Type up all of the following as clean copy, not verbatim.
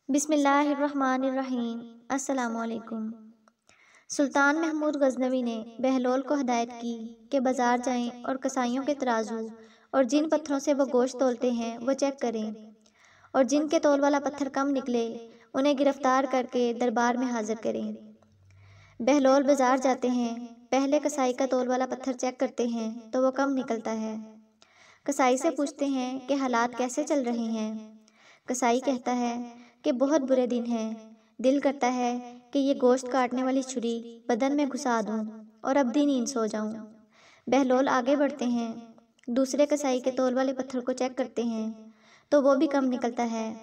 بسم اللہ الرحمن الرحیم۔ السلام علیکم۔ سلطان محمود غزنوی نے بہلول کو ہدایت کی کہ بازار جائیں اور کسائیوں کے ترازو اور جن پتھروں سے وہ گوشت تولتے ہیں وہ چیک کریں، اور جن کے تول والا پتھر کم نکلے انہیں گرفتار کر کے دربار میں حاضر کریں۔ بہلول بازار جاتے ہیں، پہلے کسائی کا تول والا پتھر چیک کرتے ہیں تو وہ کم نکلتا ہے۔ کسائی سے پوچھتے ہیں کہ حالات کیسے چل رہے ہیں۔ کسائی کہتا ہے کہ بہت برے دن ہیں، دل کرتا ہے کہ یہ گوشت کاٹنے والی چھری بدن میں گھسا دوں اور ابدی نیند سو جاؤں۔ بہلول آگے بڑھتے ہیں، دوسرے کسائی کے تول والے پتھر کو چیک کرتے ہیں تو وہ بھی کم نکلتا ہے۔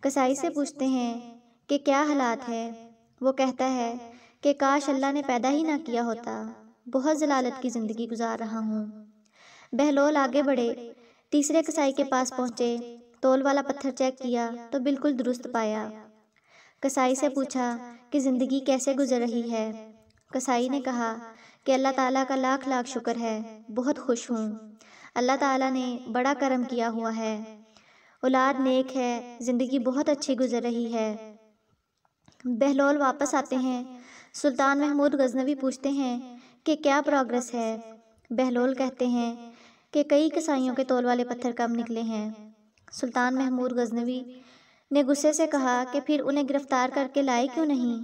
کسائی سے پوچھتے ہیں کہ کیا حالات ہے۔ وہ کہتا ہے کہ کاش اللہ نے پیدا ہی نہ کیا ہوتا، بہت ذلالت کی زندگی گزار رہا ہوں۔ بہلول آگے بڑھے، تیسرے کسائی کے پاس پہنچے، تول والا پتھر چیک کیا تو بالکل درست پایا۔ کسائی سے پوچھا کہ زندگی کیسے گزر رہی ہے۔ کسائی نے کہا کہ اللہ تعالیٰ کا لاکھ لاکھ شکر ہے، بہت خوش ہوں، اللہ تعالیٰ نے بڑا کرم کیا ہوا ہے، اولاد نیک ہے، زندگی بہت اچھی گزر رہی ہے۔ بہلول واپس آتے ہیں، سلطان محمود غزنوی پوچھتے ہیں کہ کیا پروگرس ہے۔ بہلول کہتے ہیں کہ کئی کسائیوں کے تول والے پتھر کم نکلے ہیں۔ سلطان محمود غزنوی نے غصے سے کہا کہ پھر انہیں گرفتار کر کے لائے کیوں نہیں؟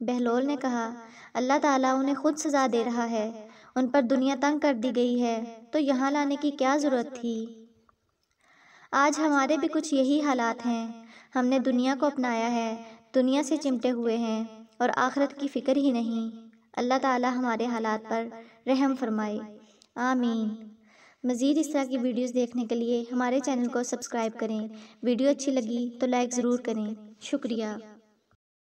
بہلول نے کہا اللہ تعالیٰ انہیں خود سزا دے رہا ہے، ان پر دنیا تنگ کر دی گئی ہے تو یہاں لانے کی کیا ضرورت تھی؟ آج ہمارے بھی کچھ یہی حالات ہیں، ہم نے دنیا کو اپنایا ہے، دنیا سے چمٹے ہوئے ہیں اور آخرت کی فکر ہی نہیں۔ اللہ تعالیٰ ہمارے حالات پر رحم فرمائے، آمین۔ مزید اس طرح کی ویڈیوز دیکھنے کے لیے ہمارے چینل کو سبسکرائب کریں۔ ویڈیو اچھی لگی تو لائک ضرور کریں۔ شکریہ۔